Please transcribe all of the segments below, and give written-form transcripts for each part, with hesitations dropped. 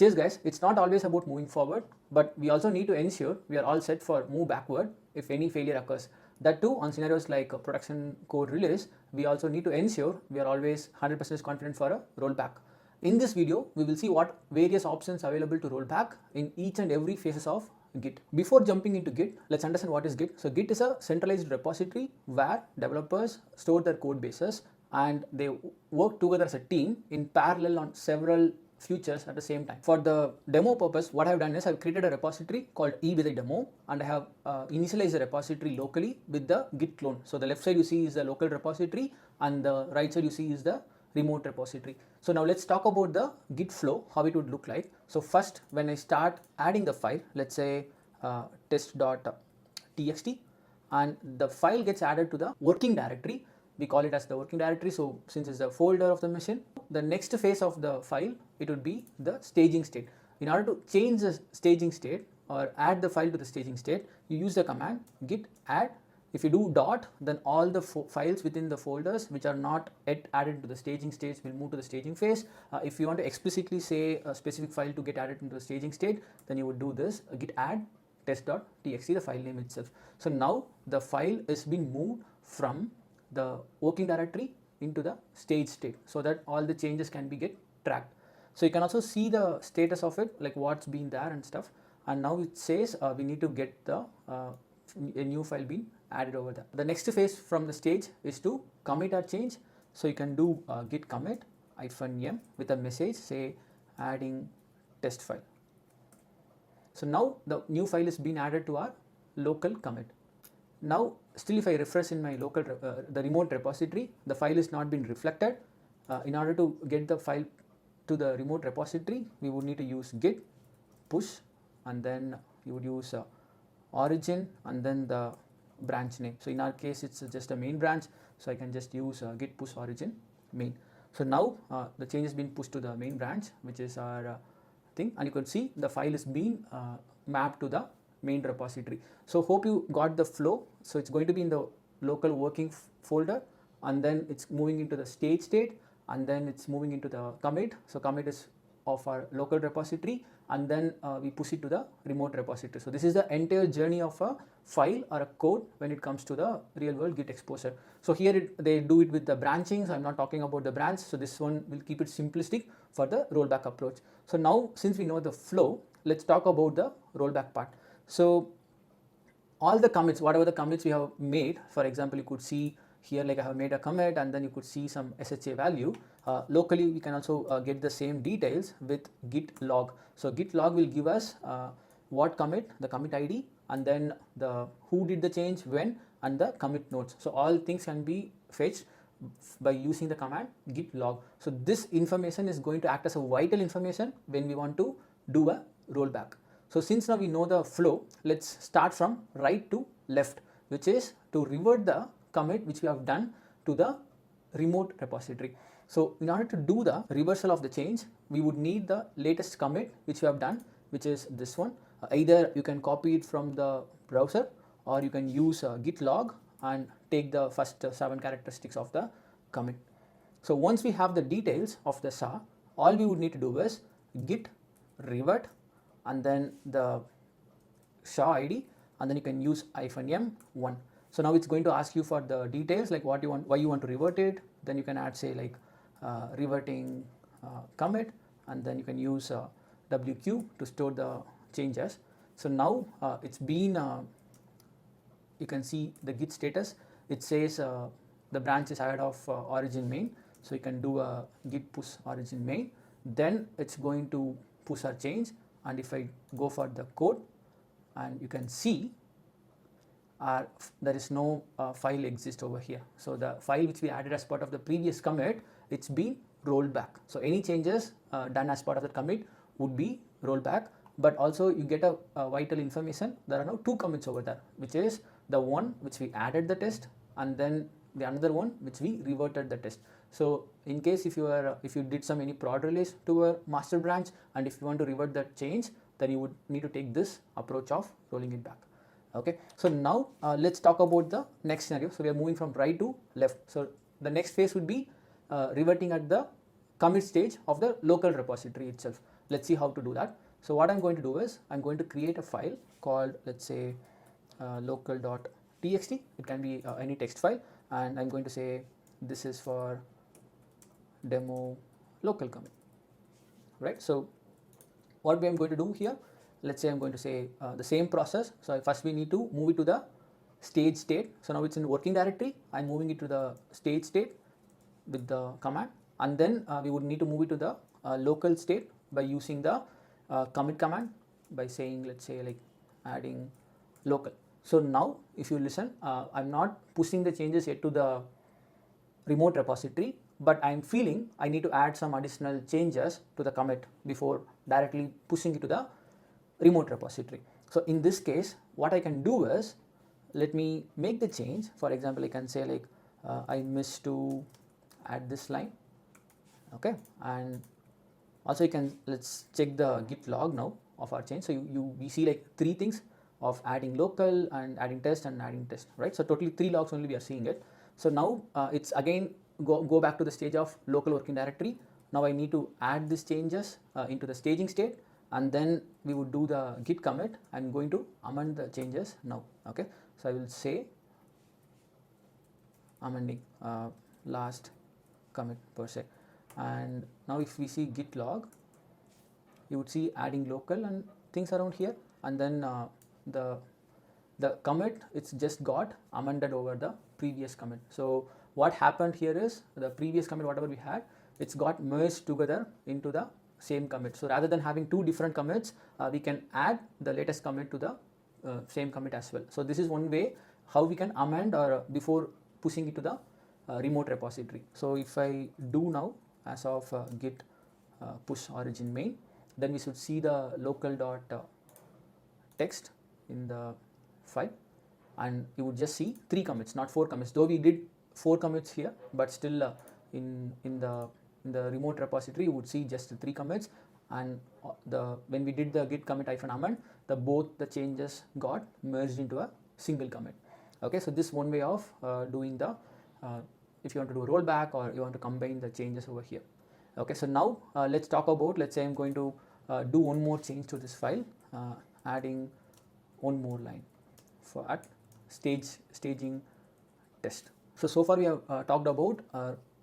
Cheers guys, it's not always about moving forward, but we also need to ensure we are all set for move backward if any failure occurs. That too, on scenarios like production code release, we also need to ensure we are always 100% confident for a rollback. In this video, we will see what various options available to roll back in each and every phases of Git. Before jumping into Git, let's understand what is Git. So Git is a centralized repository where developers store their code bases and they work together as a team in parallel on several features at the same time. For the demo purpose, what I have done is I've created a repository called e-demo and I have initialized the repository locally with the Git clone. So the left side you see is the local repository and the right side you see is the remote repository. So now let's talk about the Git flow, how it would look like. So first, when I start adding the file, let's say test.txt, and the file gets added to the working directory. We call it as the working directory. So since it's the folder of the machine, the next phase of the file, it would be the staging state. In order to change the staging state or add the file to the staging state, you use the command git add. If you do dot, then all the files within the folders which are not yet added to the staging stage will move to the staging phase. If you want to explicitly say a specific file to get added into the staging state, then you would do this git add test.txt, the file name itself. So now the file is being moved from the working directory into the stage state so that all the changes can be get tracked. So you can also see the status of it, like what's been there and stuff. And now it says we need to get the a new file being added over there. The next phase from the stage is to commit or change. So you can do git commit -m with a message say adding test file. So now the new file is being added to our local commit. Now still if I refresh in my local the remote repository, the file is not been reflected. In order to get the file to the remote repository, we would need to use git push and then you would use origin and then the branch name. So in our case it's just a main branch, so I can just use git push origin main. So now the change has been pushed to the main branch, which is our thing, and you can see the file is being mapped to the main repository. So hope you got the flow. So it's going to be in the local working folder and then it's moving into the stage state and then it's moving into the commit. So commit is of our local repository and then we push it to the remote repository. So this is the entire journey of a file or a code when it comes to the real world Git exposure. So here they do it with the branching, so I'm not talking about the branch. So this one will keep it simplistic for the rollback approach. So now since we know the flow, let's talk about the rollback part. So all the commits, whatever the commits we have made, for example, you could see here like I have made a commit and then you could see some SHA value. Locally we can also get the same details with git log. So git log will give us what commit, the commit ID, and then the who did the change, when, and the commit notes. So all things can be fetched by using the command git log. So this information is going to act as a vital information when we want to do a rollback. So since now we know the flow, let's start from right to left, which is to revert the commit which we have done to the remote repository. So in order to do the reversal of the change, we would need the latest commit which we have done, which is this one. Either you can copy it from the browser or you can use git log and take the first 7 characteristics of the commit. So once we have the details of the SHA, all we would need to do is git revert and then the SHA ID and then you can use -m1. So now it's going to ask you for the details like what you want, why you want to revert it. Then you can add say like reverting commit and then you can use WQ to store the changes. So now it's been you can see the git status. It says the branch is ahead of origin main. So you can do a git push origin main. Then it's going to push our change, and if I go for the code and you can see there is no file exist over here. So the file which we added as part of the previous commit, it's been rolled back. So any changes done as part of the commit would be rolled back, but also you get a vital information. There are now 2 commits over there, which is the one which we added the test and then the another one which we reverted the test. So in case if you did some any prod release to a master branch and if you want to revert that change, then you would need to take this approach of rolling it back. Okay, so now let's talk about the next scenario. So we are moving from right to left. So the next phase would be reverting at the commit stage of the local repository itself. let's see how to do that. So what I'm going to do is I'm going to create a file called, let's say, local.txt. It can be any text file, and I'm going to say this is for demo local commit, right? So what I'm going to do here, let's say I'm going to say the same process. So first we need to move it to the stage state. So now it's in working directory. I'm moving it to the stage state with the command, and then we would need to move it to the local state by using the commit command by saying, let's say, like adding local. So now if you listen, I'm not pushing the changes yet to the remote repository, but I'm feeling I need to add some additional changes to the commit before directly pushing it to the remote repository. So in this case, what I can do is, let me make the change. For example, I can say like I missed to add this line, okay, and also you can, let's check the git log now of our change. So we see like 3 things of adding local and adding test and adding test, right? So totally 3 logs only we are seeing it. So now it's again go back to the stage of local working directory. Now I need to add these changes into the staging state, and then we would do the git commit. I'm going to amend the changes now, okay? So I will say amending last commit per se, and now if we see git log, you would see adding local and things around here, and then the commit, it's just got amended over the previous commit. So what happened here is the previous commit, whatever we had, it's got merged together into the same commit. So rather than having 2 different commits, we can add the latest commit to the same commit as well. So this is one way how we can amend or before pushing it to the remote repository. So if I do now as of git push origin main, then we should see the local.text in the file, and you would just see 3 commits, not 4 commits, though we did 4 commits here, but still in the remote repository you would see just 3 commits, and when we did the git commit -amend, both the changes got merged into a single commit. Okay, so this one way of doing the if you want to do a rollback or you want to combine the changes over here. Okay, so now let's talk about, let's say I'm going to do one more change to this file, adding one more line for at staging test. So far we have talked about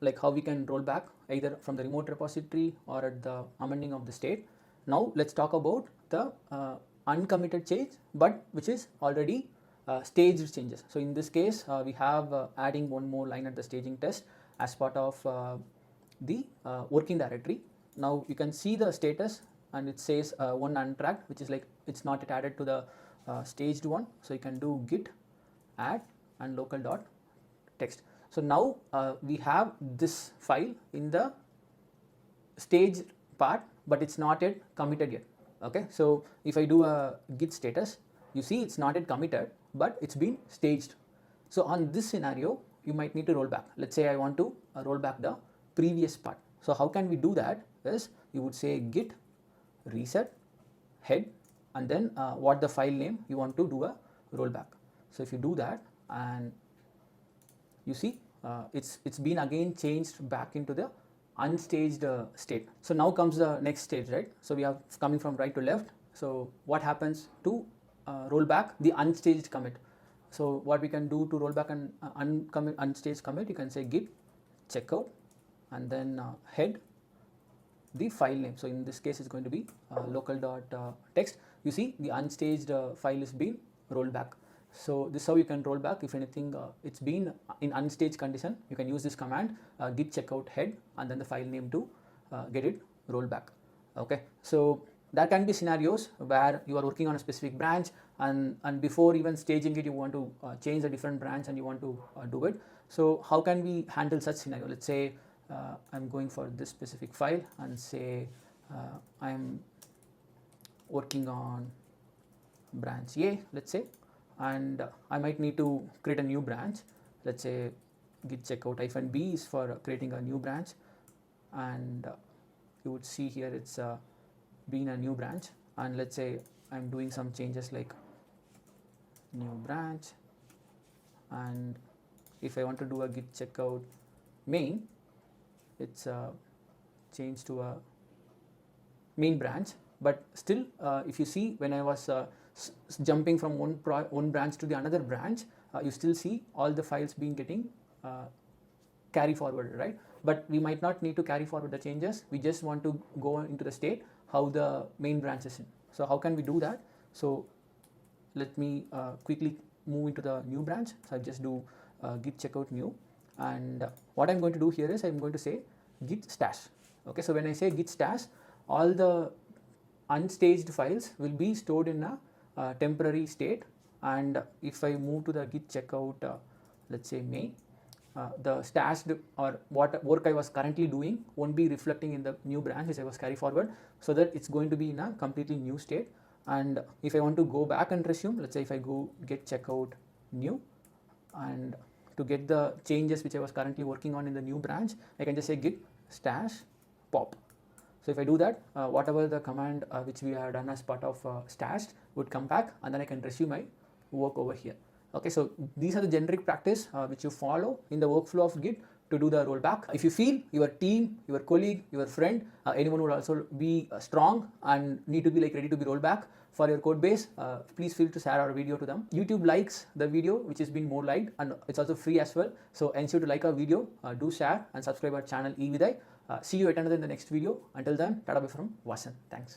like how we can roll back either from the remote repository or at the amending of the state. Now let's talk about the uncommitted change, but which is already staged changes. So in this case we have adding one more line at the staging test as part of the working directory. Now you can see the status, and it says one untracked, which is like it's not yet added to the staged one. So you can do git add and local.text. So now we have this file in the staged part, but it's not yet committed yet. Okay, so if I do a git status, you see it's not yet committed, but it's been staged. So on this scenario, you might need to roll back. Let's say I want to roll back the previous part. So how can we do that is you would say git reset head, and then what the file name you want to do a rollback. So if you do that, and you see it's been again changed back into the unstaged state. So now comes the next stage, right? So we are coming from right to left. So what happens to roll back the unstaged commit? So what we can do to roll back an unstaged commit, you can say git checkout and then head the file name. So in this case it's going to be local.text. You see the unstaged file is being rolled back. So this is how you can roll back. If anything it's been in unstaged condition, you can use this command git checkout head and then the file name to get it rolled back. Okay, so there can be scenarios where you are working on a specific branch, and before even staging it you want to change a different branch and you want to do it. So how can we handle such scenario? Let's say I'm going for this specific file and say I'm working on branch A, let's say, and I might need to create a new branch. Let's say git checkout -b is for creating a new branch, and you would see here it's being a new branch, and let's say I'm doing some changes like new branch, and if I want to do a git checkout main, it's changed to a main branch, but still if you see when I was jumping from one branch to the another branch, you still see all the files being getting carry forward, right? But we might not need to carry forward the changes. We just want to go into the state how the main branch is in. So how can we do that? So let me quickly move into the new branch. So I just do git checkout new, and what I'm going to do here is I'm going to say git stash. Okay, so when I say git stash, all the unstaged files will be stored in a temporary state, and if I move to the git checkout, let's say May, the stashed or what work I was currently doing won't be reflecting in the new branch which I was carry forward, so that it's going to be in a completely new state. And if I want to go back and resume, let's say if I go get checkout new, and to get the changes which I was currently working on in the new branch, I can just say git stash pop. So if I do that, whatever the command which we have done as part of stashed would come back, and then I can resume my work over here. Okay, so these are the generic practice which you follow in the workflow of Git to do the rollback. If you feel your team, your colleague, your friend, anyone would also be strong and need to be like ready to be rolled back for your code base, please feel to share our video to them. YouTube likes the video, which has been more liked, and it's also free as well. So ensure to like our video, do share and subscribe our channel eVidai. See you at another in the next video. Until then, tada bye from Vasan. Thanks.